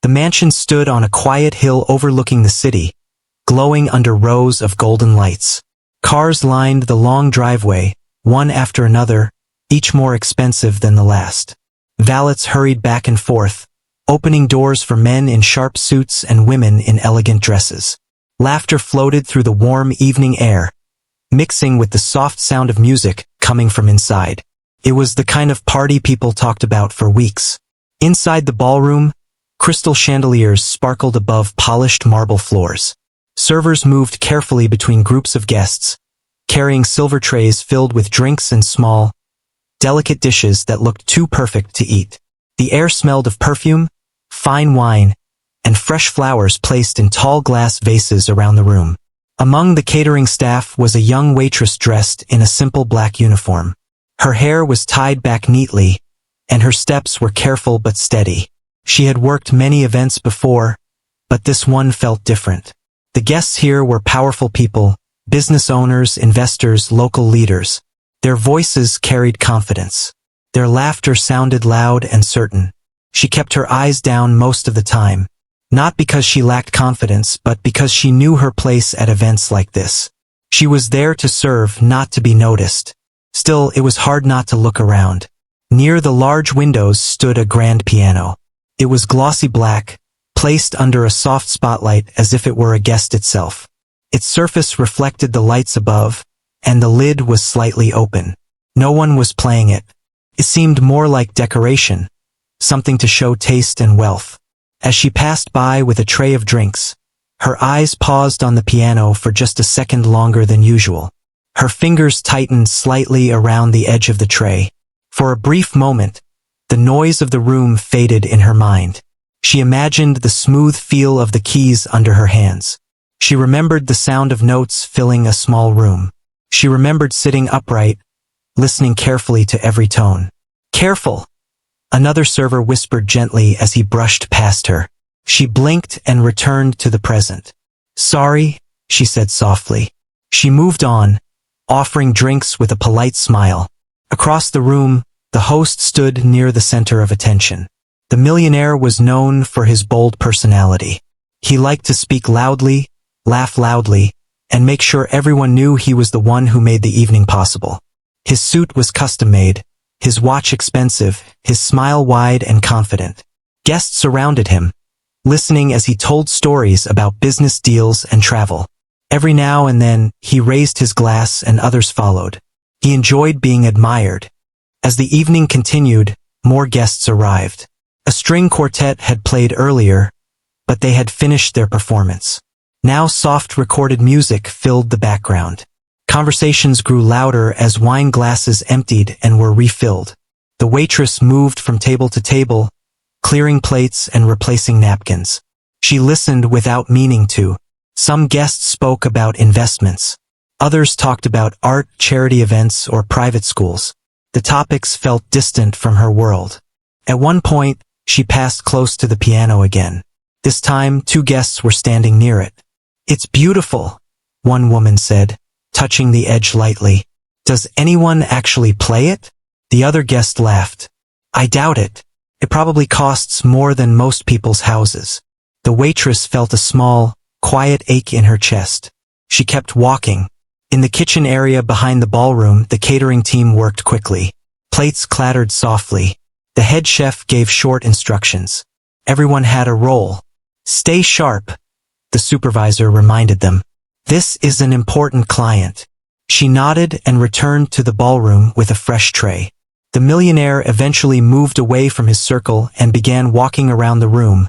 The mansion stood on a quiet hill overlooking the city, glowing under rows of golden lights. Cars lined the long driveway, one after another, each more expensive than the last. Valets hurried back and forth, opening doors for men in sharp suits and women in elegant dresses. Laughter floated through the warm evening air, mixing with the soft sound of music coming from inside. It was the kind of party people talked about for weeks. Inside the ballroom, crystal chandeliers sparkled above polished marble floors. Servers moved carefully between groups of guests, carrying silver trays filled with drinks and small, delicate dishes that looked too perfect to eat. The air smelled of perfume, fine wine, and fresh flowers placed in tall glass vases around the room. Among the catering staff was a young waitress dressed in a simple black uniform. Her hair was tied back neatly, and her steps were careful but steady. She had worked many events before, but this one felt different. The guests here were powerful people, business owners, investors, local leaders. Their voices carried confidence. Their laughter sounded loud and certain. She kept her eyes down most of the time, not because she lacked confidence, but because she knew her place at events like this. She was there to serve, not to be noticed. Still, it was hard not to look around. Near the large windows stood a grand piano. It was glossy black, placed under a soft spotlight as if it were a guest itself. Its surface reflected the lights above, and the lid was slightly open. No one was playing it. It seemed more like decoration, something to show taste and wealth. As she passed by with a tray of drinks, her eyes paused on the piano for just a second longer than usual. Her fingers tightened slightly around the edge of the tray. For a brief moment, the noise of the room faded in her mind. She imagined the smooth feel of the keys under her hands. She remembered the sound of notes filling a small room. She remembered sitting upright, listening carefully to every tone. "Careful!" Another server whispered gently as he brushed past her. She blinked and returned to the present. "Sorry," she said softly. She moved on, offering drinks with a polite smile. Across the room, the host stood near the center of attention. The millionaire was known for his bold personality. He liked to speak loudly, laugh loudly, and make sure everyone knew he was the one who made the evening possible. His suit was custom-made, his watch expensive, his smile wide and confident. Guests surrounded him, listening as he told stories about business deals and travel. Every now and then, he raised his glass and others followed. He enjoyed being admired. As the evening continued, more guests arrived. A string quartet had played earlier, but they had finished their performance. Now soft recorded music filled the background. Conversations grew louder as wine glasses emptied and were refilled. The waitress moved from table to table, clearing plates and replacing napkins. She listened without meaning to. Some guests spoke about investments. Others talked about art, charity events, or private schools. The topics felt distant from her world. At one point, she passed close to the piano again. This time, two guests were standing near it. "It's beautiful," one woman said, touching the edge lightly. "Does anyone actually play it?" The other guest laughed. "I doubt it. It probably costs more than most people's houses." The waitress felt a small, quiet ache in her chest. She kept walking. In the kitchen area behind the ballroom, the catering team worked quickly. Plates clattered softly. The head chef gave short instructions. Everyone had a role. "Stay sharp," the supervisor reminded them. "This is an important client." She nodded and returned to the ballroom with a fresh tray. The millionaire eventually moved away from his circle and began walking around the room,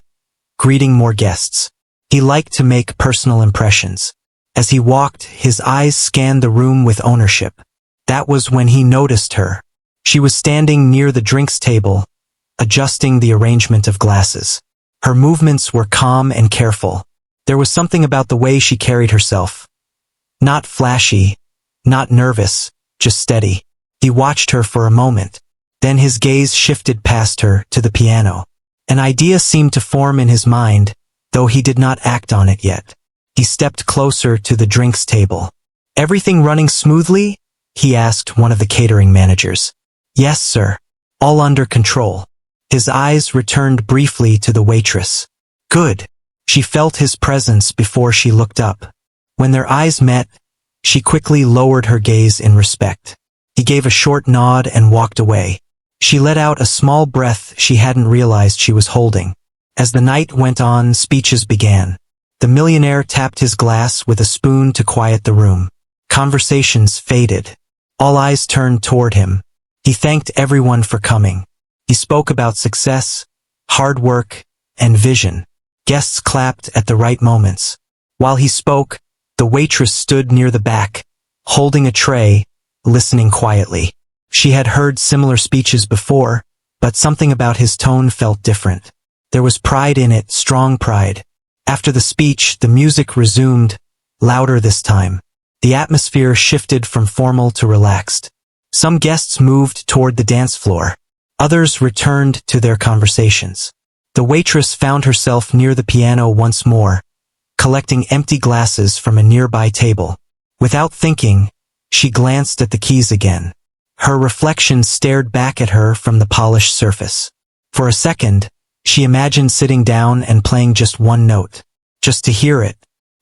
greeting more guests. He liked to make personal impressions. As he walked, his eyes scanned the room with ownership. That was when he noticed her. She was standing near the drinks table, adjusting the arrangement of glasses. Her movements were calm and careful. There was something about the way she carried herself. Not flashy, not nervous, just steady. He watched her for a moment. Then his gaze shifted past her to the piano. An idea seemed to form in his mind, though he did not act on it yet. He stepped closer to the drinks table. "Everything running smoothly?" he asked one of the catering managers. "Yes, sir. All under control." His eyes returned briefly to the waitress. Good. She felt his presence before she looked up. When their eyes met, she quickly lowered her gaze in respect. He gave a short nod and walked away. She let out a small breath she hadn't realized she was holding. As the night went on, speeches began. The millionaire tapped his glass with a spoon to quiet the room. Conversations faded. All eyes turned toward him. He thanked everyone for coming. He spoke about success, hard work, and vision. Guests clapped at the right moments. While he spoke, the waitress stood near the back, holding a tray, listening quietly. She had heard similar speeches before, but something about his tone felt different. There was pride in it, strong pride. After the speech, the music resumed, louder this time. The atmosphere shifted from formal to relaxed. Some guests moved toward the dance floor. Others returned to their conversations. The waitress found herself near the piano once more, collecting empty glasses from a nearby table. Without thinking, she glanced at the keys again. Her reflection stared back at her from the polished surface. For a second, she imagined sitting down and playing just one note. Just to hear it.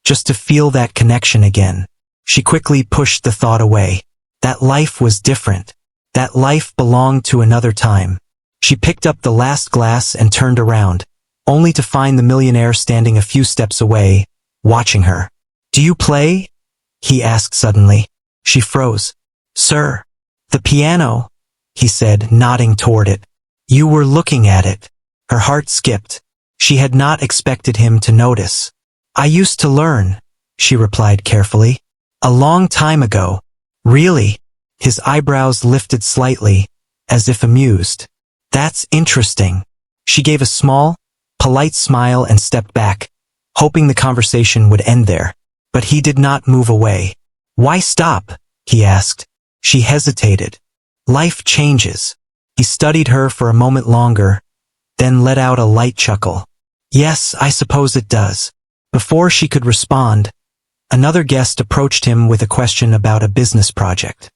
Just to feel that connection again. She quickly pushed the thought away. That life was different. That life belonged to another time. She picked up the last glass and turned around, only to find the millionaire standing a few steps away, watching her. "Do you play?" he asked suddenly. She froze. "Sir." "The piano," he said, nodding toward it. "You were looking at it." Her heart skipped. She had not expected him to notice. "I used to learn," she replied carefully. "A long time ago." "Really?" His eyebrows lifted slightly, as if amused. "That's interesting." She gave a small, polite smile and stepped back, hoping the conversation would end there. But he did not move away. "Why stop?" he asked. She hesitated. "Life changes." He studied her for a moment longer, then let out a light chuckle. "Yes, I suppose it does." Before she could respond, another guest approached him with a question about a business project.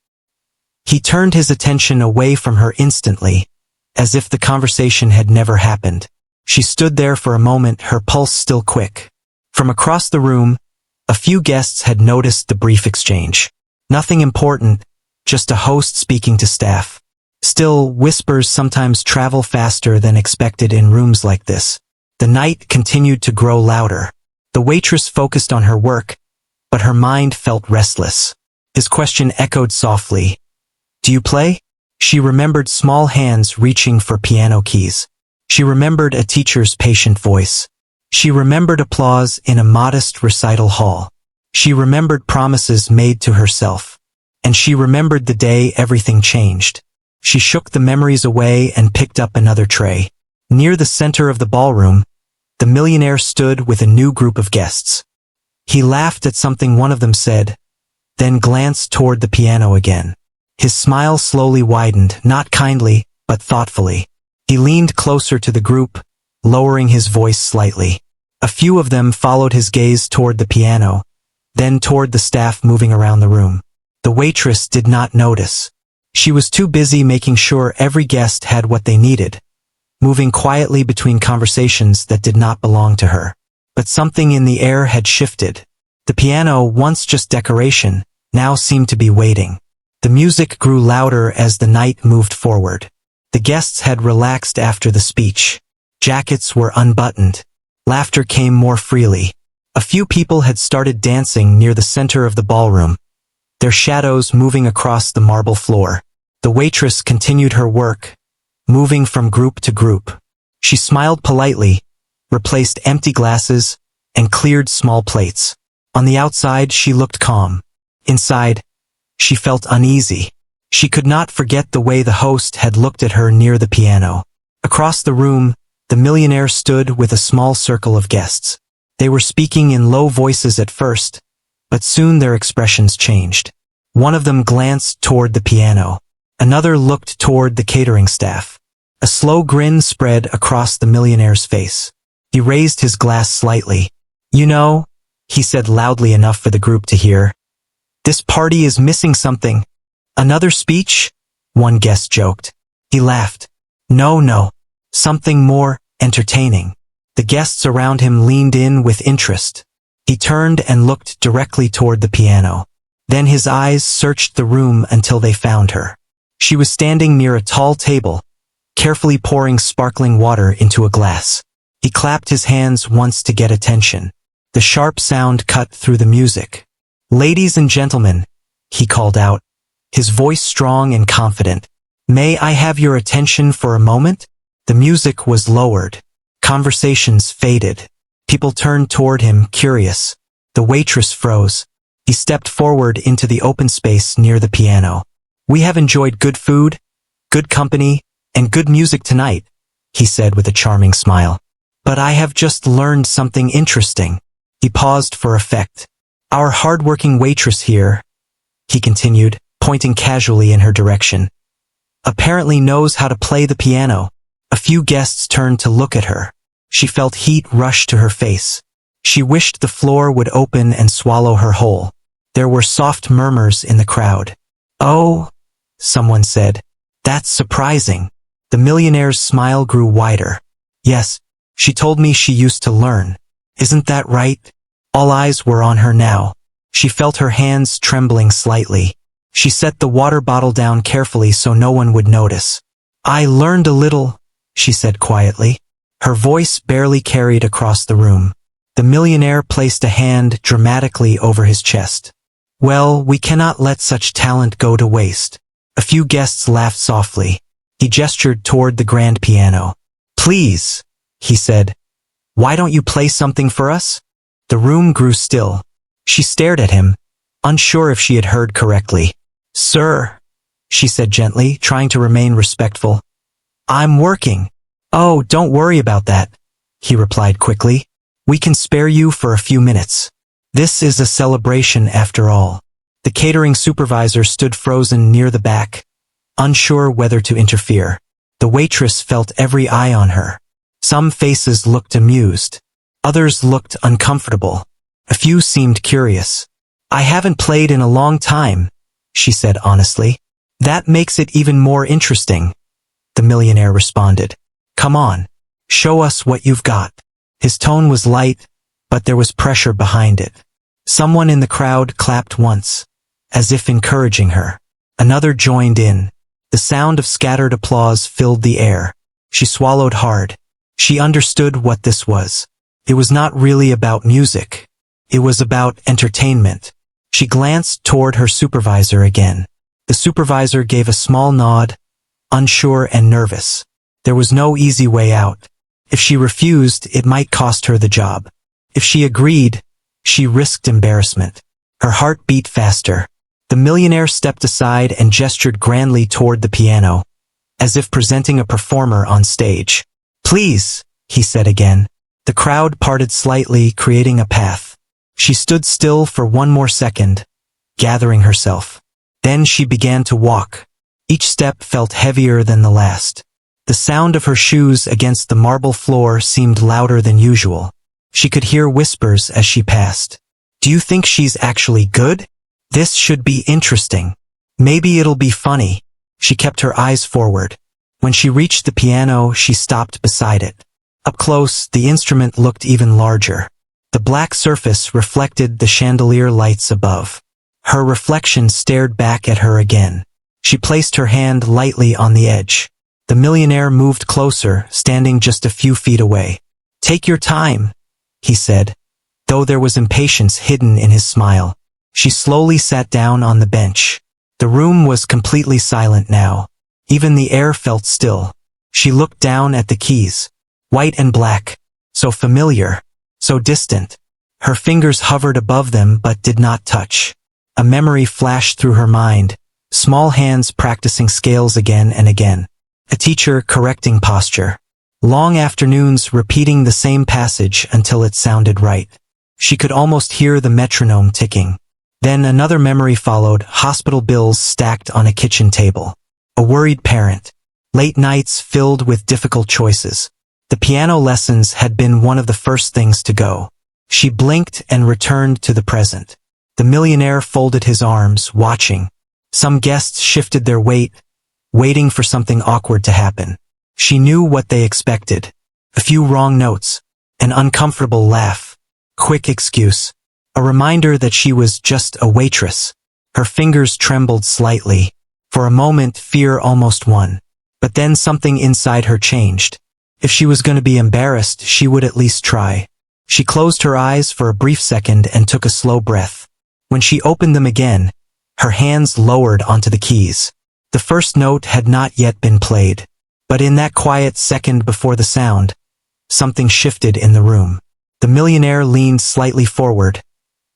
He turned his attention away from her instantly, as if the conversation had never happened. She stood there for a moment, her pulse still quick. From across the room, a few guests had noticed the brief exchange. Nothing important, just a host speaking to staff. Still, whispers sometimes travel faster than expected in rooms like this. The night continued to grow louder. The waitress focused on her work, but her mind felt restless. His question echoed softly. "Do you play?" She remembered small hands reaching for piano keys. She remembered a teacher's patient voice. She remembered applause in a modest recital hall. She remembered promises made to herself. And she remembered the day everything changed. She shook the memories away and picked up another tray. Near the center of the ballroom, the millionaire stood with a new group of guests. He laughed at something one of them said, then glanced toward the piano again. His smile slowly widened, not kindly, but thoughtfully. He leaned closer to the group, lowering his voice slightly. A few of them followed his gaze toward the piano, then toward the staff moving around the room. The waitress did not notice. She was too busy making sure every guest had what they needed, moving quietly between conversations that did not belong to her. But something in the air had shifted. The piano, once just decoration, now seemed to be waiting. The music grew louder as the night moved forward. The guests had relaxed after the speech. Jackets were unbuttoned. Laughter came more freely. A few people had started dancing near the center of the ballroom, their shadows moving across the marble floor. The waitress continued her work, moving from group to group. She smiled politely, replaced empty glasses, and cleared small plates. On the outside, she looked calm. Inside, she felt uneasy. She could not forget the way the host had looked at her near the piano. Across the room, the millionaire stood with a small circle of guests. They were speaking in low voices at first, but soon their expressions changed. One of them glanced toward the piano. Another looked toward the catering staff. A slow grin spread across the millionaire's face. He raised his glass slightly. "You know," he said loudly enough for the group to hear, "this party is missing something." "Another speech?" one guest joked. He laughed. No, something more entertaining." The guests around him leaned in with interest. He turned and looked directly toward the piano. Then his eyes searched the room until they found her. She was standing near a tall table, carefully pouring sparkling water into a glass. He clapped his hands once to get attention. The sharp sound cut through the music. "Ladies and gentlemen," he called out, his voice strong and confident. "May I have your attention for a moment?" The music was lowered. Conversations faded. People turned toward him, curious. The waitress froze. He stepped forward into the open space near the piano. "We have enjoyed good food, good company, and good music tonight," he said with a charming smile. "But I have just learned something interesting." He paused for effect. "Our hard-working waitress here," he continued, pointing casually in her direction, "apparently knows how to play the piano." A few guests turned to look at her. She felt heat rush to her face. She wished the floor would open and swallow her whole. There were soft murmurs in the crowd. "Oh," someone said, "that's surprising." The millionaire's smile grew wider. "Yes, she told me she used to learn. Isn't that right?" All eyes were on her now. She felt her hands trembling slightly. She set the water bottle down carefully so no one would notice. "I learned a little," she said quietly. Her voice barely carried across the room. The millionaire placed a hand dramatically over his chest. "Well, we cannot let such talent go to waste." A few guests laughed softly. He gestured toward the grand piano. "Please," he said, "why don't you play something for us?" The room grew still. She stared at him, unsure if she had heard correctly. "Sir," she said gently, trying to remain respectful. "I'm working." "Oh, don't worry about that," he replied quickly. "We can spare you for a few minutes. This is a celebration after all." The catering supervisor stood frozen near the back, unsure whether to interfere. The waitress felt every eye on her. Some faces looked amused. Others looked uncomfortable. A few seemed curious. "I haven't played in a long time," she said honestly. "That makes it even more interesting," the millionaire responded. "Come on, show us what you've got." His tone was light, but there was pressure behind it. Someone in the crowd clapped once, as if encouraging her. Another joined in. The sound of scattered applause filled the air. She swallowed hard. She understood what this was. It was not really about music. It was about entertainment. She glanced toward her supervisor again. The supervisor gave a small nod, unsure and nervous. There was no easy way out. If she refused, it might cost her the job. If she agreed, she risked embarrassment. Her heart beat faster. The millionaire stepped aside and gestured grandly toward the piano, as if presenting a performer on stage. "Please," he said again. The crowd parted slightly, creating a path. She stood still for one more second, gathering herself. Then she began to walk. Each step felt heavier than the last. The sound of her shoes against the marble floor seemed louder than usual. She could hear whispers as she passed. "Do you think she's actually good? This should be interesting. Maybe it'll be funny." She kept her eyes forward. When she reached the piano, she stopped beside it. Up close, the instrument looked even larger. The black surface reflected the chandelier lights above. Her reflection stared back at her again. She placed her hand lightly on the edge. The millionaire moved closer, standing just a few feet away. "Take your time," he said, though there was impatience hidden in his smile. She slowly sat down on the bench. The room was completely silent now. Even the air felt still. She looked down at the keys. White and black. So familiar. So distant. Her fingers hovered above them but did not touch. A memory flashed through her mind. Small hands practicing scales again and again. A teacher correcting posture. Long afternoons repeating the same passage until it sounded right. She could almost hear the metronome ticking. Then another memory followed, hospital bills stacked on a kitchen table. A worried parent. Late nights filled with difficult choices. The piano lessons had been one of the first things to go. She blinked and returned to the present. The millionaire folded his arms, watching. Some guests shifted their weight, waiting for something awkward to happen. She knew what they expected. A few wrong notes, An uncomfortable laugh. Quick excuse. A reminder that she was just a waitress. Her fingers trembled slightly. For a moment, fear almost won. But then something inside her changed. If she was going to be embarrassed, she would at least try. She closed her eyes for a brief second and took a slow breath. When she opened them again, her hands lowered onto the keys. The first note had not yet been played. But in that quiet second before the sound, something shifted in the room. The millionaire leaned slightly forward,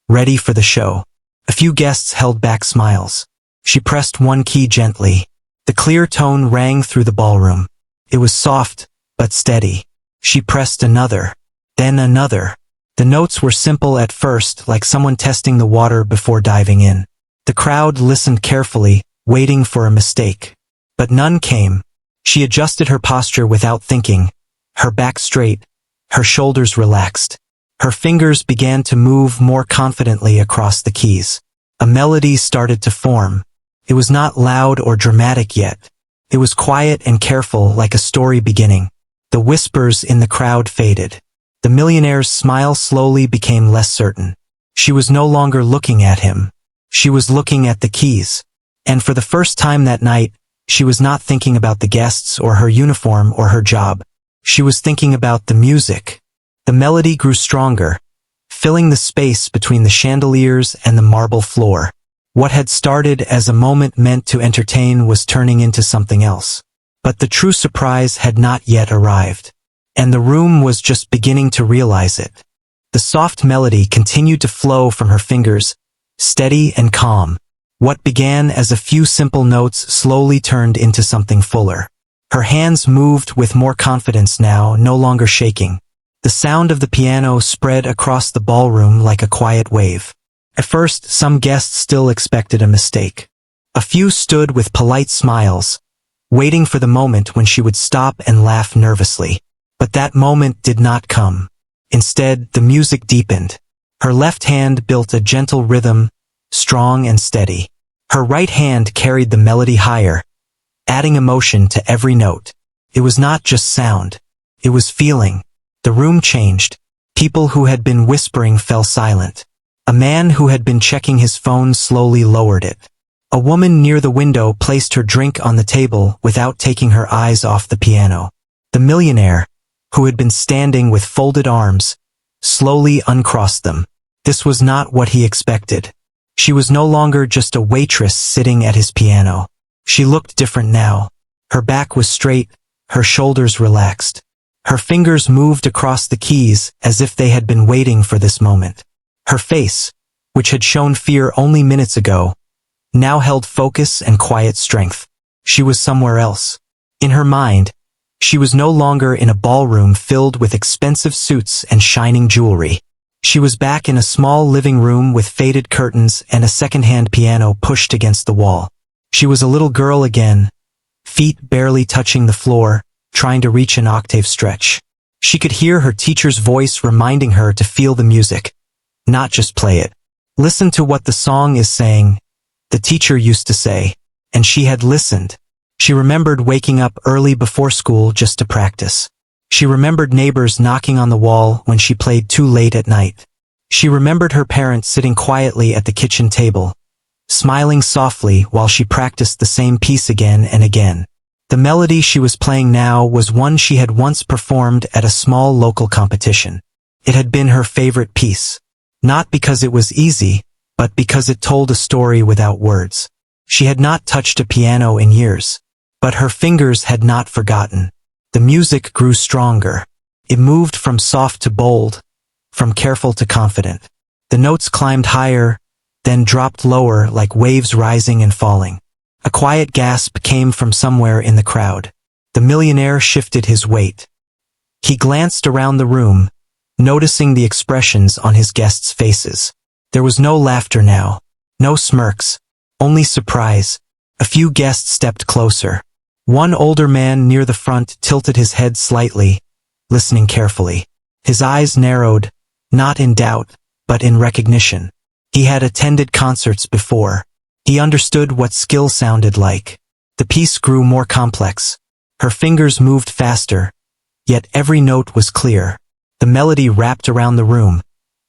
ready for the show. A few guests held back smiles. She pressed one key gently. The clear tone rang through the ballroom. It was soft, but steady. She pressed another, then another. The notes were simple at first, like someone testing the water before diving in. The crowd listened carefully, waiting for a mistake. But none came. She adjusted her posture without thinking, her back straight, her shoulders relaxed. Her fingers began to move more confidently across the keys. A melody started to form. It was not loud or dramatic yet. It was quiet and careful, like a story beginning. The whispers in the crowd faded. The millionaire's smile slowly became less certain. She was no longer looking at him. She was looking at the keys. And for the first time that night, she was not thinking about the guests or her uniform or her job. She was thinking about the music. The melody grew stronger, filling the space between the chandeliers and the marble floor. What had started as a moment meant to entertain was turning into something else. But the true surprise had not yet arrived. And the room was just beginning to realize it. The soft melody continued to flow from her fingers, steady and calm. What began as a few simple notes slowly turned into something fuller. Her hands moved with more confidence now, no longer shaking. The sound of the piano spread across the ballroom like a quiet wave. At first, some guests still expected a mistake. A few stood with polite smiles, waiting for the moment when she would stop and laugh nervously. But that moment did not come. Instead, the music deepened. Her left hand built a gentle rhythm, strong and steady. Her right hand carried the melody higher, adding emotion to every note. It was not just sound. It was feeling. The room changed. People who had been whispering fell silent. A man who had been checking his phone slowly lowered it. A woman near the window placed her drink on the table without taking her eyes off the piano. The millionaire, who had been standing with folded arms, slowly uncrossed them. This was not what he expected. She was no longer just a waitress sitting at his piano. She looked different now. Her back was straight, her shoulders relaxed. Her fingers moved across the keys as if they had been waiting for this moment. Her face, which had shown fear only minutes ago, now held focus and quiet strength. She was somewhere else. In her mind, she was no longer in a ballroom filled with expensive suits and shining jewelry. She was back in a small living room with faded curtains and a second-hand piano pushed against the wall. She was a little girl again, feet barely touching the floor, trying to reach an octave stretch. She could hear her teacher's voice reminding her to feel the music, not just play it. Listen to what the song is saying, the teacher used to say, and she had listened. She remembered waking up early before school just to practice. She remembered neighbors knocking on the wall when she played too late at night. She remembered her parents sitting quietly at the kitchen table, smiling softly while she practiced the same piece again and again. The melody she was playing now was one she had once performed at a small local competition. It had been her favorite piece. Not because it was easy, but because it told a story without words. She had not touched a piano in years, but her fingers had not forgotten. The music grew stronger. It moved from soft to bold, from careful to confident. The notes climbed higher, then dropped lower like waves rising and falling. A quiet gasp came from somewhere in the crowd. The millionaire shifted his weight. He glanced around the room, noticing the expressions on his guests' faces. There was no laughter now, no smirks, only surprise. A few guests stepped closer. One older man near the front tilted his head slightly, listening carefully. His eyes narrowed, not in doubt, but in recognition. He had attended concerts before. He understood what skill sounded like. The piece grew more complex. Her fingers moved faster, yet every note was clear. The melody wrapped around the room,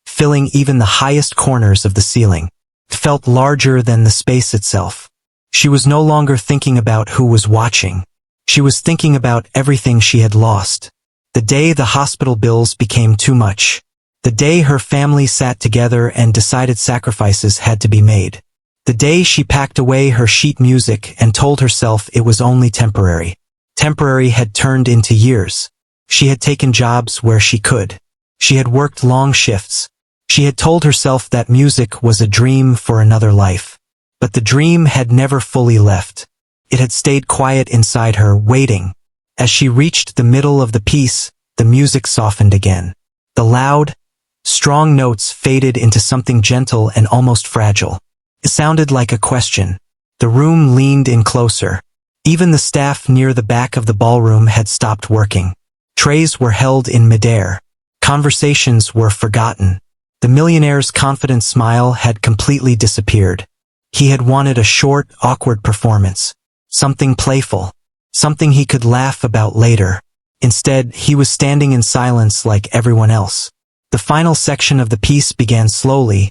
filling even the highest corners of the ceiling. It felt larger than the space itself. She was no longer thinking about who was watching. She was thinking about everything she had lost. The day the hospital bills became too much. The day her family sat together and decided sacrifices had to be made. The day she packed away her sheet music and told herself it was only temporary. Temporary had turned into years. She had taken jobs where she could. She had worked long shifts. She had told herself that music was a dream for another life. But the dream had never fully left. It had stayed quiet inside her, waiting. As she reached the middle of the piece, the music softened again. The loud, strong notes faded into something gentle and almost fragile. It sounded like a question. The room leaned in closer. Even the staff near the back of the ballroom had stopped working. Trays were held in midair. Conversations were forgotten. The millionaire's confident smile had completely disappeared. He had wanted a short, awkward performance. Something playful. Something he could laugh about later. Instead, he was standing in silence like everyone else. The final section of the piece began slowly,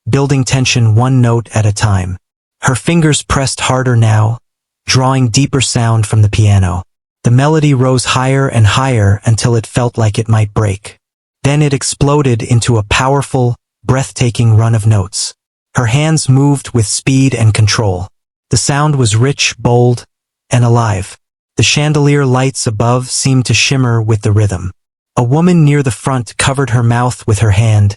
building tension one note at a time. Her fingers pressed harder now, drawing deeper sound from the piano. The melody rose higher and higher until it felt like it might break. Then it exploded into a powerful, breathtaking run of notes. Her hands moved with speed and control. The sound was rich, bold, and alive. The chandelier lights above seemed to shimmer with the rhythm. A woman near the front covered her mouth with her hand,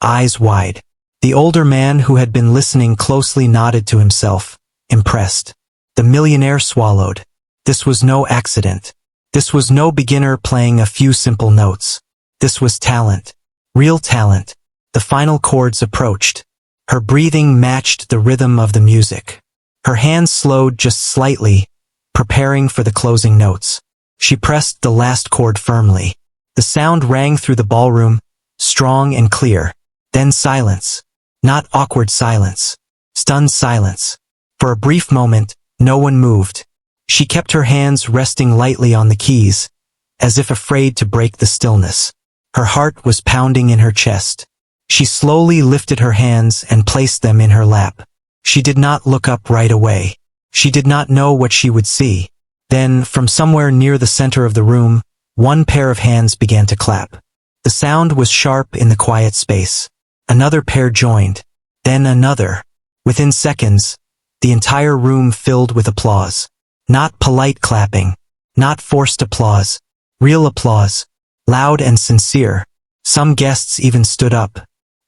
eyes wide. The older man who had been listening closely nodded to himself, impressed. The millionaire swallowed. This was no accident. This was no beginner playing a few simple notes. This was talent. Real talent. The final chords approached. Her breathing matched the rhythm of the music. Her hands slowed just slightly, preparing for the closing notes. She pressed the last chord firmly. The sound rang through the ballroom, strong and clear. Then silence. Not awkward silence. Stunned silence. For a brief moment, no one moved. She kept her hands resting lightly on the keys, as if afraid to break the stillness. Her heart was pounding in her chest. She slowly lifted her hands and placed them in her lap. She did not look up right away. She did not know what she would see. Then, from somewhere near the center of the room, one pair of hands began to clap. The sound was sharp in the quiet space. Another pair joined. Then another. Within seconds, the entire room filled with applause. Not polite clapping. Not forced applause. Real applause. Loud and sincere. Some guests even stood up.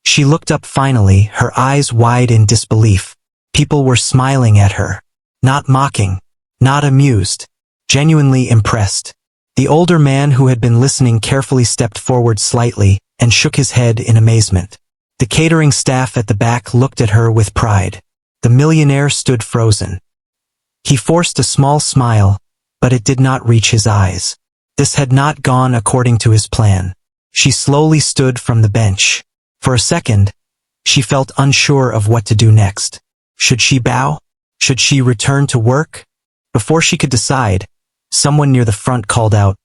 She looked up finally, her eyes wide in disbelief. People were smiling at her. Not mocking. Not amused. Genuinely impressed. The older man who had been listening carefully stepped forward slightly and shook his head in amazement. The catering staff at the back looked at her with pride. The millionaire stood frozen. He forced a small smile, but it did not reach his eyes. This had not gone according to his plan. She slowly stood from the bench. For a second, she felt unsure of what to do next. Should she bow? Should she return to work? Before she could decide, someone near the front called out,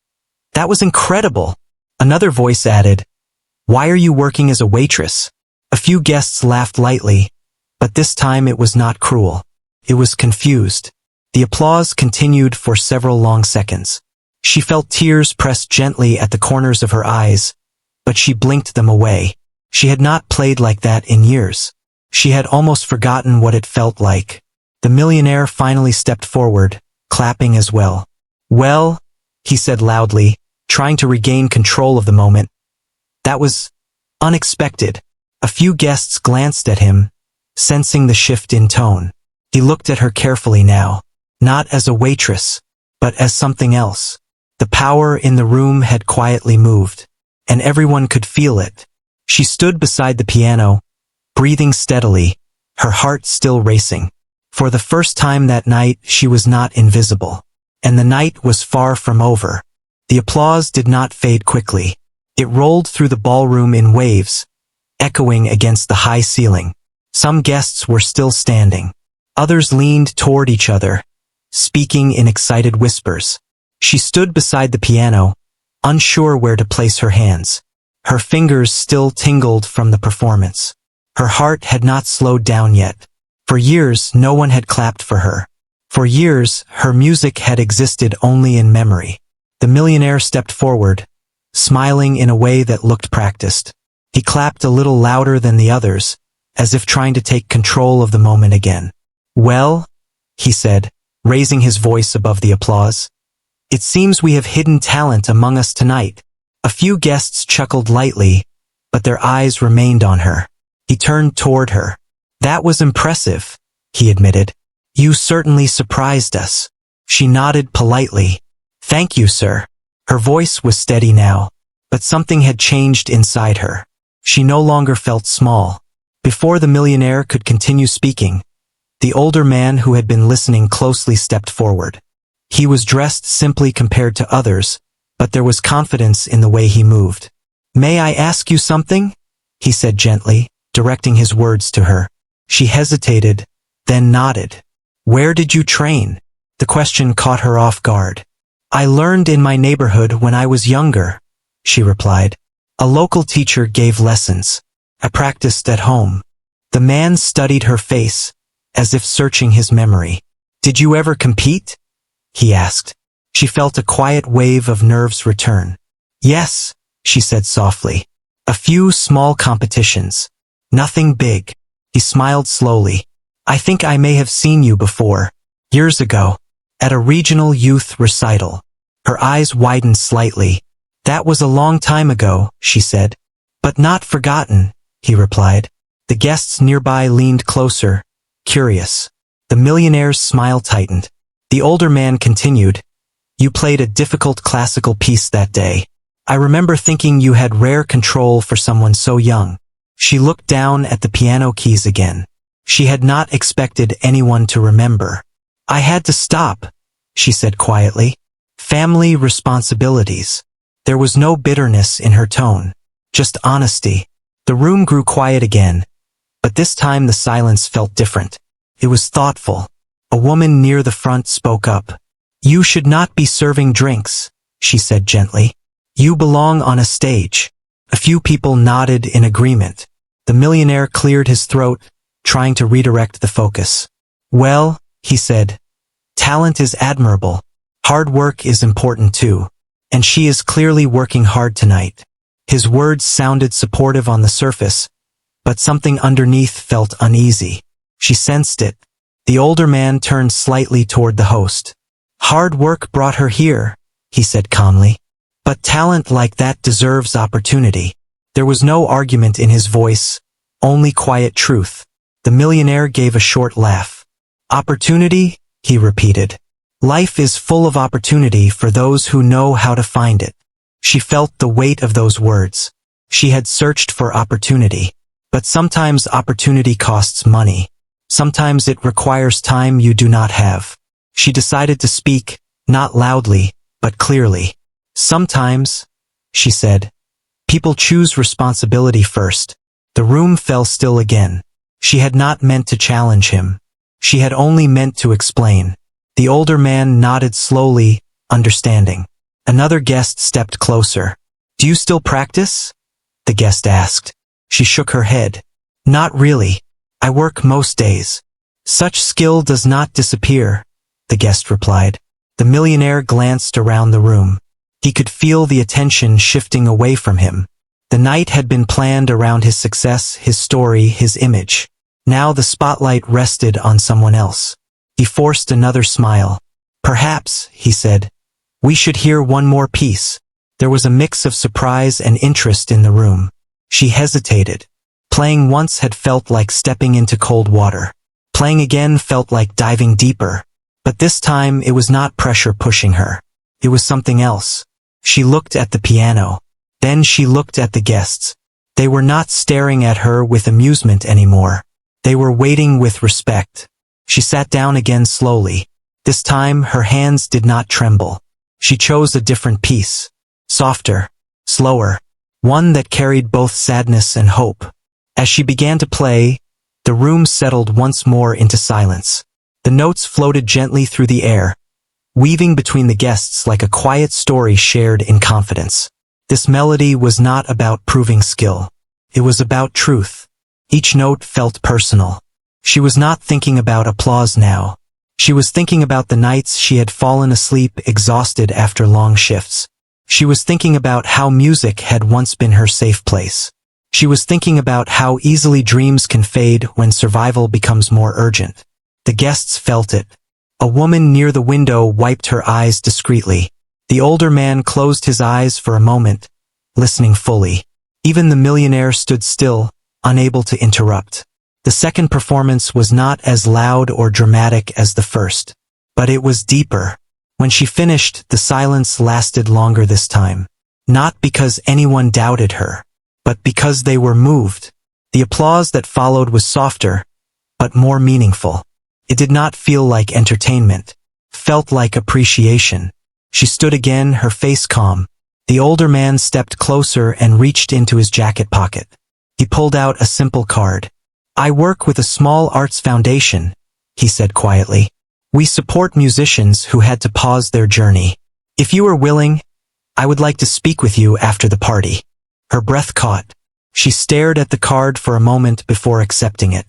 "That was incredible!" Another voice added, "Why are you working as a waitress?" A few guests laughed lightly, but this time it was not cruel. It was confused. The applause continued for several long seconds. She felt tears pressed gently at the corners of her eyes, but she blinked them away. She had not played like that in years. She had almost forgotten what it felt like. The millionaire finally stepped forward, clapping as well. "Well," he said loudly, trying to regain control of the moment. "That was unexpected." A few guests glanced at him, sensing the shift in tone. He looked at her carefully now, not as a waitress, but as something else. The power in the room had quietly moved, and everyone could feel it. She stood beside the piano, breathing steadily, her heart still racing. For the first time that night, she was not invisible. And the night was far from over. The applause did not fade quickly. It rolled through the ballroom in waves, echoing against the high ceiling. Some guests were still standing. Others leaned toward each other, speaking in excited whispers. She stood beside the piano, unsure where to place her hands. Her fingers still tingled from the performance. Her heart had not slowed down yet. For years, no one had clapped for her. For years, her music had existed only in memory. The millionaire stepped forward, smiling in a way that looked practiced. He clapped a little louder than the others, as if trying to take control of the moment again. "Well," he said, raising his voice above the applause, "it seems we have hidden talent among us tonight." A few guests chuckled lightly, but their eyes remained on her. He turned toward her. "That was impressive," he admitted. "You certainly surprised us." She nodded politely. "Thank you, sir." Her voice was steady now, but something had changed inside her. She no longer felt small. Before the millionaire could continue speaking, the older man who had been listening closely stepped forward. He was dressed simply compared to others, but there was confidence in the way he moved. "May I ask you something?" he said gently, directing his words to her. She hesitated, then nodded. "Where did you train?" The question caught her off guard. "I learned in my neighborhood when I was younger," she replied. "A local teacher gave lessons. I practiced at home." The man studied her face, as if searching his memory. "Did you ever compete?" he asked. She felt a quiet wave of nerves return. "Yes," she said softly. "A few small competitions. Nothing big." He smiled slowly. "I think I may have seen you before. Years ago. At a regional youth recital." Her eyes widened slightly. "That was a long time ago," she said. "But not forgotten," he replied. The guests nearby leaned closer, curious. The millionaire's smile tightened. The older man continued, "You played a difficult classical piece that day. I remember thinking you had rare control for someone so young." She looked down at the piano keys again. She had not expected anyone to remember. "I had to stop," she said quietly. "Family responsibilities." There was no bitterness in her tone, just honesty. The room grew quiet again, but this time the silence felt different. It was thoughtful. A woman near the front spoke up. "You should not be serving drinks," she said gently. "You belong on a stage." A few people nodded in agreement. The millionaire cleared his throat, trying to redirect the focus. "Well," he said, "talent is admirable. Hard work is important too. And she is clearly working hard tonight." His words sounded supportive on the surface, but something underneath felt uneasy. She sensed it. The older man turned slightly toward the host. "Hard work brought her here," he said calmly. "But talent like that deserves opportunity." There was no argument in his voice, only quiet truth. The millionaire gave a short laugh. "Opportunity?" he repeated. "Life is full of opportunity for those who know how to find it." She felt the weight of those words. She had searched for opportunity. But sometimes opportunity costs money. Sometimes it requires time you do not have. She decided to speak, not loudly, but clearly. "Sometimes," she said, "people choose responsibility first." The room fell still again. She had not meant to challenge him. She had only meant to explain. The older man nodded slowly, understanding. Another guest stepped closer. "Do you still practice?" the guest asked. She shook her head. "Not really. I work most days." "Such skill does not disappear," the guest replied. The millionaire glanced around the room. He could feel the attention shifting away from him. The night had been planned around his success, his story, his image. Now the spotlight rested on someone else. He forced another smile. "Perhaps," he said, "we should hear one more piece." There was a mix of surprise and interest in the room. She hesitated. Playing once had felt like stepping into cold water. Playing again felt like diving deeper. But this time it was not pressure pushing her. It was something else. She looked at the piano. Then she looked at the guests. They were not staring at her with amusement anymore. They were waiting with respect. She sat down again slowly. This time her hands did not tremble. She chose a different piece. Softer, slower, one that carried both sadness and hope. As she began to play, the room settled once more into silence. The notes floated gently through the air, weaving between the guests like a quiet story shared in confidence. This melody was not about proving skill. It was about truth. Each note felt personal. She was not thinking about applause now. She was thinking about the nights she had fallen asleep exhausted after long shifts. She was thinking about how music had once been her safe place. She was thinking about how easily dreams can fade when survival becomes more urgent. The guests felt it. A woman near the window wiped her eyes discreetly. The older man closed his eyes for a moment, listening fully. Even the millionaire stood still, unable to interrupt. The second performance was not as loud or dramatic as the first, but it was deeper. When she finished, the silence lasted longer this time. Not because anyone doubted her, but because they were moved. The applause that followed was softer, but more meaningful. It did not feel like entertainment, felt like appreciation. She stood again, her face calm. The older man stepped closer and reached into his jacket pocket. He pulled out a simple card. "I work with a small arts foundation," he said quietly. "We support musicians who had to pause their journey. If you are willing, I would like to speak with you after the party." Her breath caught. She stared at the card for a moment before accepting it.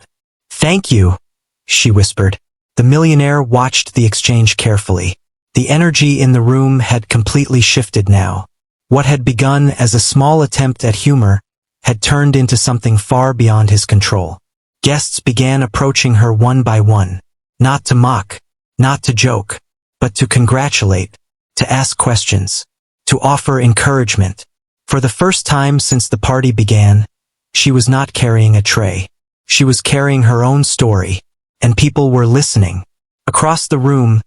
"Thank you," she whispered. The millionaire watched the exchange carefully. The energy in the room had completely shifted now. What had begun as a small attempt at humor had turned into something far beyond his control. Guests began approaching her one by one, not to mock, not to joke, but to congratulate, to ask questions, to offer encouragement. For the first time since the party began, she was not carrying a tray. She was carrying her own story, and people were listening. Across the room,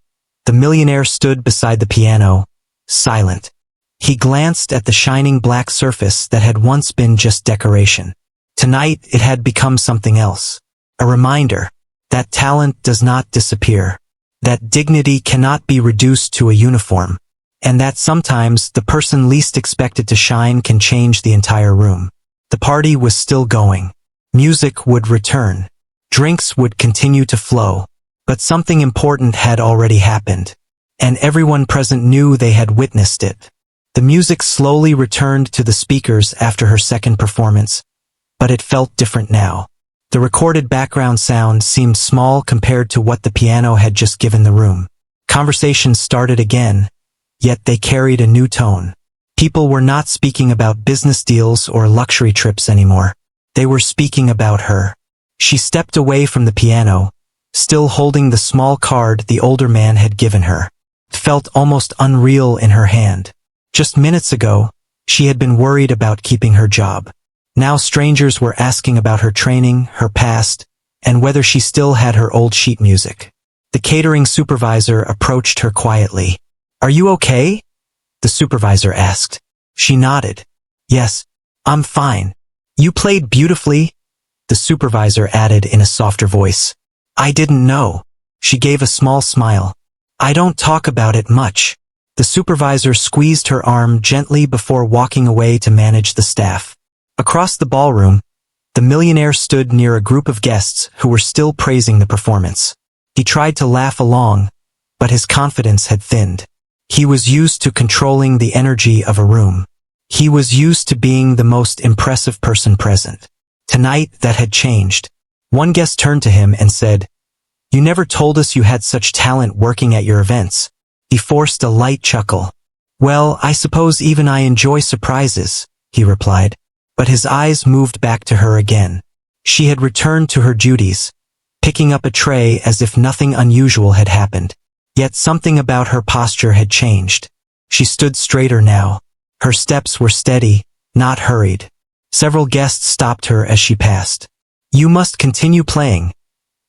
the millionaire stood beside the piano, silent. He glanced at the shining black surface that had once been just decoration. Tonight it had become something else. A reminder that talent does not disappear, that dignity cannot be reduced to a uniform, and that sometimes the person least expected to shine can change the entire room. The party was still going. Music would return. Drinks would continue to flow. But something important had already happened, and everyone present knew they had witnessed it. The music slowly returned to the speakers after her second performance, but it felt different now. The recorded background sound seemed small compared to what the piano had just given the room. Conversations started again, yet they carried a new tone. People were not speaking about business deals or luxury trips anymore. They were speaking about her. She stepped away from the piano, still holding the small card the older man had given her. It felt almost unreal in her hand. Just minutes ago, she had been worried about keeping her job. Now strangers were asking about her training, her past, and whether she still had her old sheet music. The catering supervisor approached her quietly. "Are you okay?" the supervisor asked. She nodded. "Yes, I'm fine." "You played beautifully," the supervisor added in a softer voice. "I didn't know." She gave a small smile. "I don't talk about it much." The supervisor squeezed her arm gently before walking away to manage the staff. Across the ballroom, the millionaire stood near a group of guests who were still praising the performance. He tried to laugh along, but his confidence had thinned. He was used to controlling the energy of a room. He was used to being the most impressive person present. Tonight, that had changed. One guest turned to him and said, "You never told us you had such talent working at your events." He forced a light chuckle. "Well, I suppose even I enjoy surprises," he replied. But his eyes moved back to her again. She had returned to her duties, picking up a tray as if nothing unusual had happened. Yet something about her posture had changed. She stood straighter now. Her steps were steady, not hurried. Several guests stopped her as she passed. "You must continue playing,"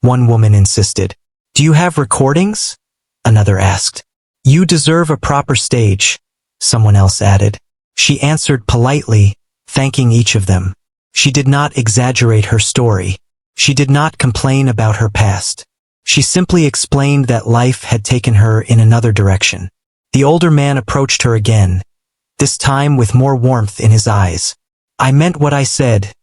one woman insisted. "Do you have recordings?" another asked. "You deserve a proper stage," someone else added. She answered politely, thanking each of them. She did not exaggerate her story. She did not complain about her past. She simply explained that life had taken her in another direction. The older man approached her again, this time with more warmth in his eyes. "I meant what I said,"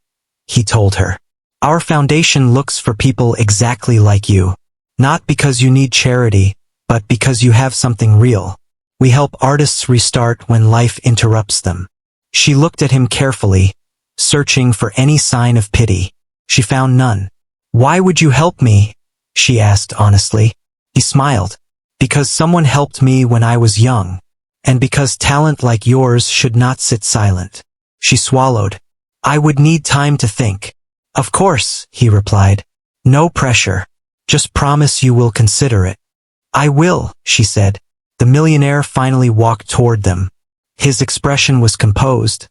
he told her. "Our foundation looks for people exactly like you. Not because you need charity, but because you have something real. We help artists restart when life interrupts them." She looked at him carefully, searching for any sign of pity. She found none. "Why would you help me?" she asked honestly. He smiled. "Because someone helped me when I was young. And because talent like yours should not sit silent." She swallowed. "I would need time to think." "Of course," he replied. "No pressure. Just promise you will consider it." "I will," she said. The millionaire finally walked toward them. His expression was composed,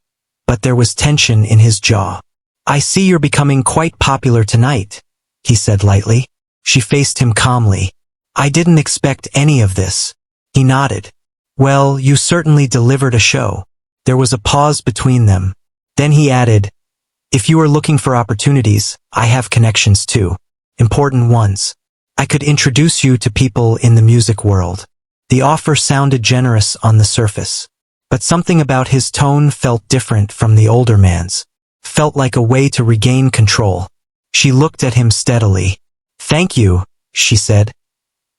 but there was tension in his jaw. "I see you're becoming quite popular tonight," he said lightly. She faced him calmly. "I didn't expect any of this." He nodded. "Well, you certainly delivered a show." There was a pause between them. Then he added, "If you are looking for opportunities, I have connections too. Important ones. I could introduce you to people in the music world." The offer sounded generous on the surface, but something about his tone felt different from the older man's. Felt like a way to regain control. She looked at him steadily. "Thank you," she said.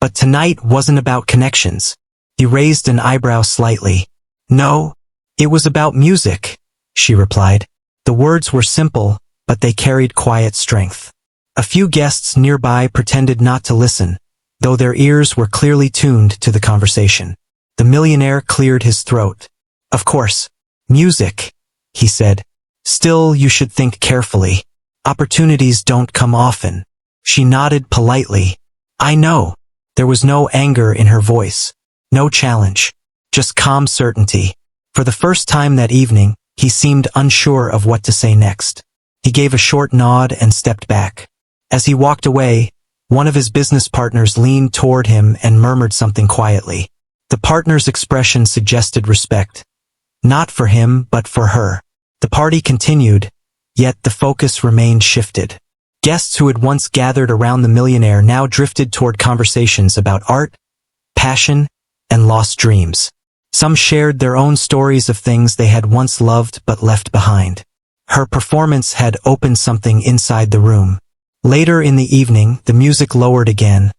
"But tonight wasn't about connections." He raised an eyebrow slightly. "No, it was about music," she replied. The words were simple, but they carried quiet strength. A few guests nearby pretended not to listen, though their ears were clearly tuned to the conversation. The millionaire cleared his throat. "Of course, music," he said. "Still, you should think carefully. Opportunities don't come often." She nodded politely. "I know." There was no anger in her voice. No challenge. Just calm certainty. For the first time that evening, he seemed unsure of what to say next. He gave a short nod and stepped back. As he walked away, one of his business partners leaned toward him and murmured something quietly. The partner's expression suggested respect. Not for him, but for her. The party continued, yet the focus remained shifted. Guests who had once gathered around the millionaire now drifted toward conversations about art, passion, and lost dreams. Some shared their own stories of things they had once loved but left behind. Her performance had opened something inside the room. Later in the evening, the music lowered again,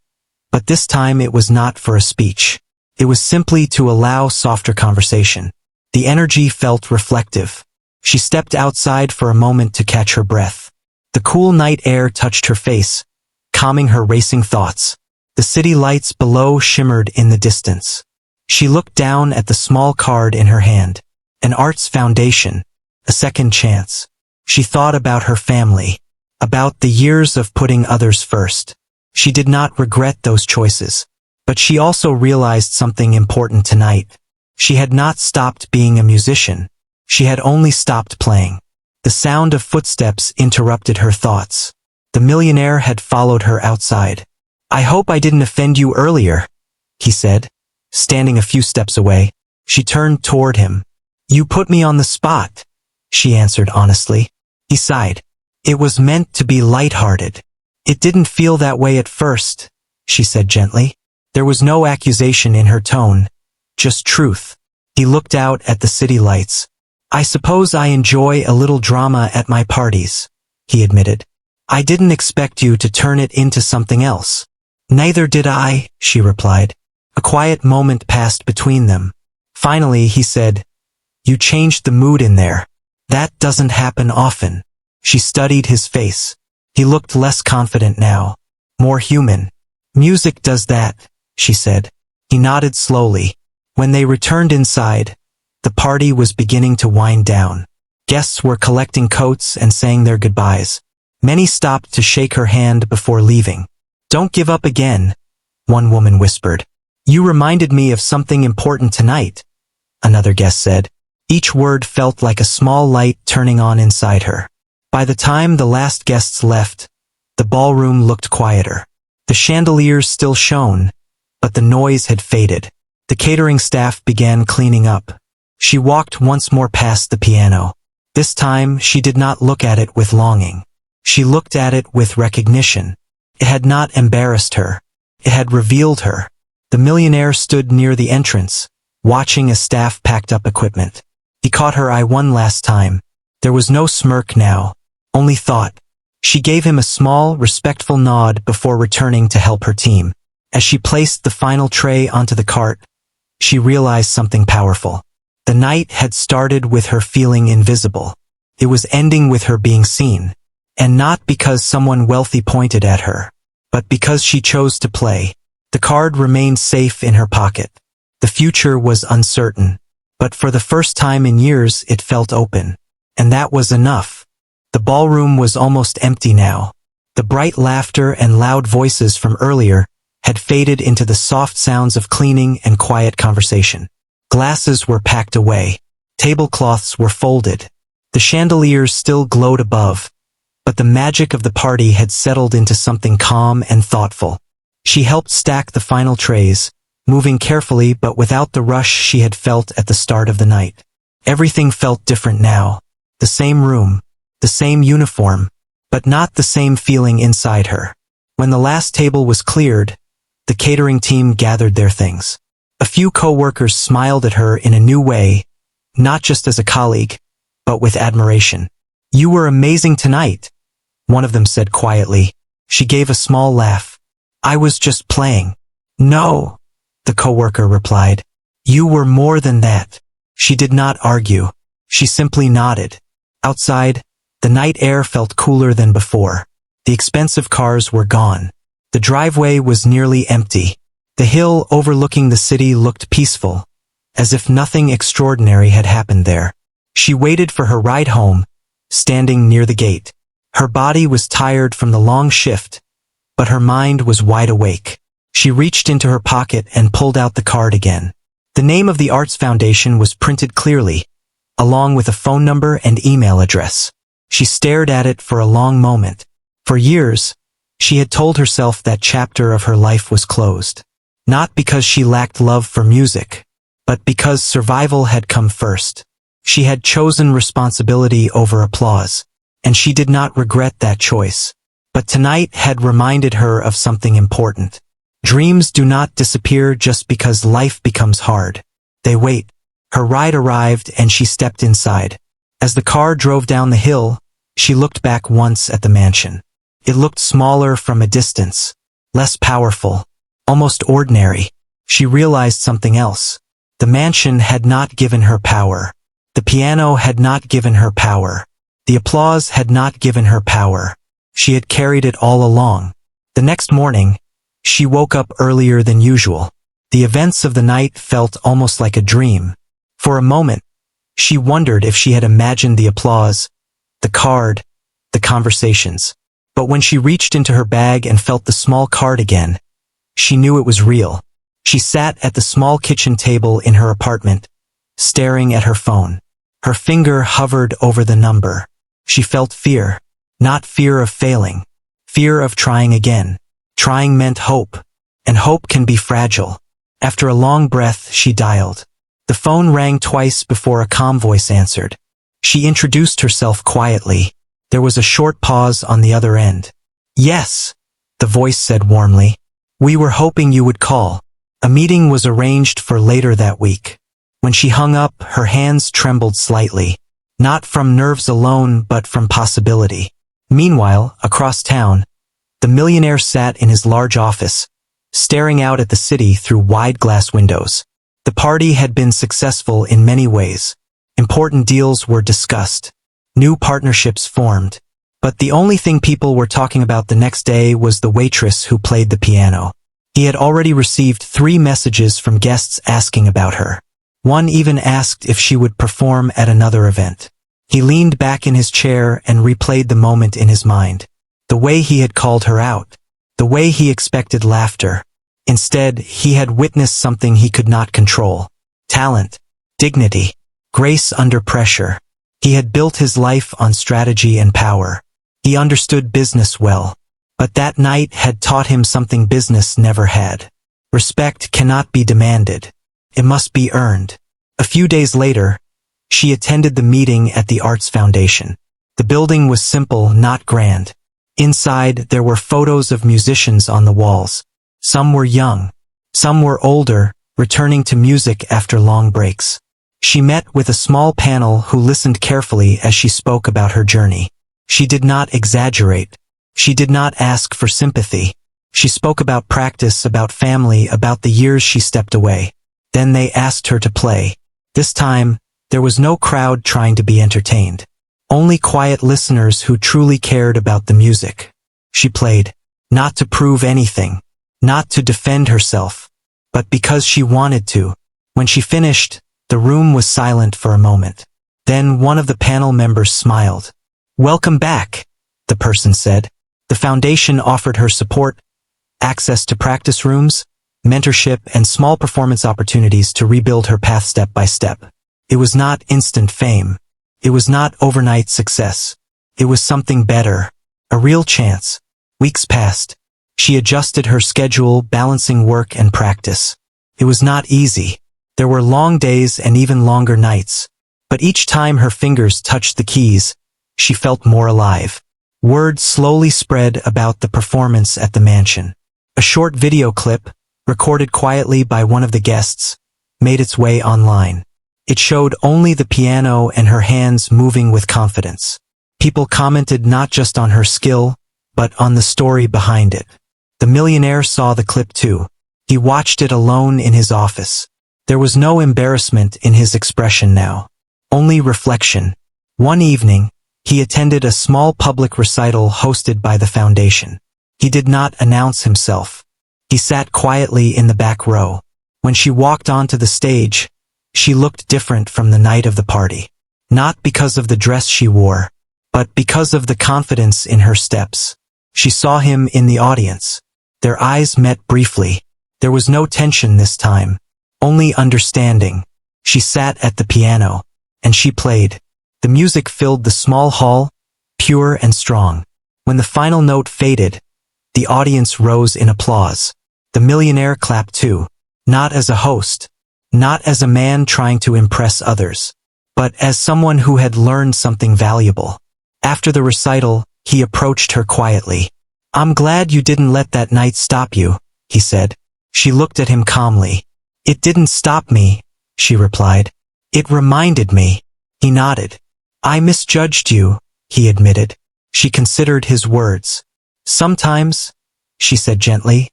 but this time it was not for a speech. It was simply to allow softer conversation. The energy felt reflective. She stepped outside for a moment to catch her breath. The cool night air touched her face, calming her racing thoughts. The city lights below shimmered in the distance. She looked down at the small card in her hand. An art's foundation, a second chance. She thought about her family, about the years of putting others first. She did not regret those choices, but she also realized something important tonight. She had not stopped being a musician. She had only stopped playing. The sound of footsteps interrupted her thoughts. The millionaire had followed her outside. "I hope I didn't offend you earlier," he said. Standing a few steps away, she turned toward him. "You put me on the spot," she answered honestly. He sighed. "It was meant to be lighthearted." "It didn't feel that way at first," she said gently. There was no accusation in her tone, just truth. He looked out at the city lights. "I suppose I enjoy a little drama at my parties," he admitted. "I didn't expect you to turn it into something else." "Neither did I," she replied. A quiet moment passed between them. Finally, he said, "You changed the mood in there. That doesn't happen often." She studied his face. He looked less confident now, more human. "Music does that," she said. He nodded slowly. When they returned inside, the party was beginning to wind down. Guests were collecting coats and saying their goodbyes. Many stopped to shake her hand before leaving. "Don't give up again," one woman whispered. "You reminded me of something important tonight," another guest said. Each word felt like a small light turning on inside her. By the time the last guests left, the ballroom looked quieter. The chandeliers still shone, but the noise had faded. The catering staff began cleaning up. She walked once more past the piano. This time, she did not look at it with longing. She looked at it with recognition. It had not embarrassed her. It had revealed her. The millionaire stood near the entrance, watching as staff packed up equipment. He caught her eye one last time. There was no smirk now, only thought. She gave him a small, respectful nod before returning to help her team. As she placed the final tray onto the cart, she realized something powerful. The night had started with her feeling invisible. It was ending with her being seen. And not because someone wealthy pointed at her, but because she chose to play. The card remained safe in her pocket. The future was uncertain, but for the first time in years it felt open. And that was enough. The ballroom was almost empty now. The bright laughter and loud voices from earlier had faded into the soft sounds of cleaning and quiet conversation. Glasses were packed away. Tablecloths were folded. The chandeliers still glowed above, but the magic of the party had settled into something calm and thoughtful. She helped stack the final trays, moving carefully but without the rush she had felt at the start of the night. Everything felt different now. The same room, the same uniform, but not the same feeling inside her. When the last table was cleared, the catering team gathered their things. A few co-workers smiled at her in a new way, not just as a colleague, but with admiration. "You were amazing tonight," one of them said quietly. She gave a small laugh. "I was just playing." "No," the co-worker replied. "You were more than that." She did not argue. She simply nodded. Outside, the night air felt cooler than before. The expensive cars were gone. The driveway was nearly empty. The hill overlooking the city looked peaceful, as if nothing extraordinary had happened there. She waited for her ride home, standing near the gate. Her body was tired from the long shift, but her mind was wide awake. She reached into her pocket and pulled out the card again. The name of the Arts Foundation was printed clearly, along with a phone number and email address. She stared at it for a long moment. For years, she had told herself that chapter of her life was closed. Not because she lacked love for music, but because survival had come first. She had chosen responsibility over applause, and she did not regret that choice. But tonight had reminded her of something important. Dreams do not disappear just because life becomes hard. They wait. Her ride arrived and she stepped inside. As the car drove down the hill, she looked back once at the mansion. It looked smaller from a distance, less powerful, almost ordinary. She realized something else. The mansion had not given her power. The piano had not given her power. The applause had not given her power. She had carried it all along. The next morning, she woke up earlier than usual. The events of the night felt almost like a dream. For a moment, she wondered if she had imagined the applause, the card, the conversations. But when she reached into her bag and felt the small card again, she knew it was real. She sat at the small kitchen table in her apartment, staring at her phone. Her finger hovered over the number. She felt fear, not fear of failing, fear of trying again. Trying meant hope, and hope can be fragile. After a long breath, she dialed. The phone rang twice before a calm voice answered. She introduced herself quietly. There was a short pause on the other end. "Yes," the voice said warmly. "We were hoping you would call." A meeting was arranged for later that week. When she hung up, her hands trembled slightly, not from nerves alone but from possibility. Meanwhile, across town, the millionaire sat in his large office, staring out at the city through wide glass windows. The party had been successful in many ways. Important deals were discussed. New partnerships formed. But the only thing people were talking about the next day was the waitress who played the piano. He had already received 3 messages from guests asking about her. One even asked if she would perform at another event. He leaned back in his chair and replayed the moment in his mind. The way he had called her out. The way he expected laughter. Instead, he had witnessed something he could not control. Talent, dignity, grace under pressure. He had built his life on strategy and power. He understood business well. But that night had taught him something business never had. Respect cannot be demanded. It must be earned. A few days later, she attended the meeting at the Arts Foundation. The building was simple, not grand. Inside, there were photos of musicians on the walls. Some were young. Some were older, returning to music after long breaks. She met with a small panel who listened carefully as she spoke about her journey. She did not exaggerate. She did not ask for sympathy. She spoke about practice, about family, about the years she stepped away. Then they asked her to play. This time, there was no crowd trying to be entertained. Only quiet listeners who truly cared about the music. She played, not to prove anything, not to defend herself, but because she wanted to. When she finished, the room was silent for a moment. Then one of the panel members smiled. "Welcome back," the person said. The foundation offered her support, access to practice rooms, mentorship, and small performance opportunities to rebuild her path step by step. It was not instant fame. It was not overnight success. It was something better. A real chance. Weeks passed. She adjusted her schedule, balancing work and practice. It was not easy. There were long days and even longer nights. But each time her fingers touched the keys, she felt more alive. Word slowly spread about the performance at the mansion. A short video clip, recorded quietly by one of the guests, made its way online. It showed only the piano and her hands moving with confidence. People commented not just on her skill, but on the story behind it. The millionaire saw the clip too. He watched it alone in his office. There was no embarrassment in his expression now. Only reflection. One evening, he attended a small public recital hosted by the foundation. He did not announce himself. He sat quietly in the back row. When she walked onto the stage, she looked different from the night of the party. Not because of the dress she wore, but because of the confidence in her steps. She saw him in the audience. Their eyes met briefly. There was no tension this time, only understanding. She sat at the piano, and she played. The music filled the small hall, pure and strong. When the final note faded, the audience rose in applause. The millionaire clapped too, not as a host, not as a man trying to impress others, but as someone who had learned something valuable. After the recital, he approached her quietly. "I'm glad you didn't let that night stop you," he said. She looked at him calmly. "It didn't stop me," she replied. "It reminded me." He nodded. "I misjudged you," he admitted. She considered his words. "Sometimes," she said gently.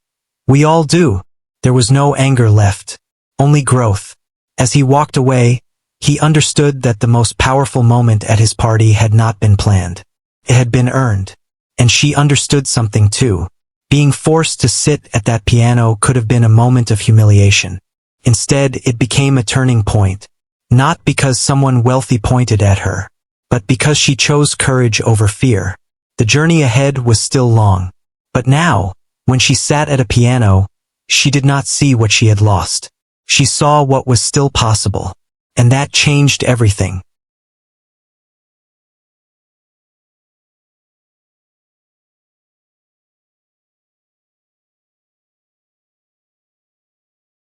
"We all do." There was no anger left, only growth. As he walked away, he understood that the most powerful moment at his party had not been planned. It had been earned. And she understood something too. Being forced to sit at that piano could have been a moment of humiliation. Instead, it became a turning point. Not because someone wealthy pointed at her, but because she chose courage over fear. The journey ahead was still long. But now, when she sat at a piano, she did not see what she had lost. She saw what was still possible. And that changed everything.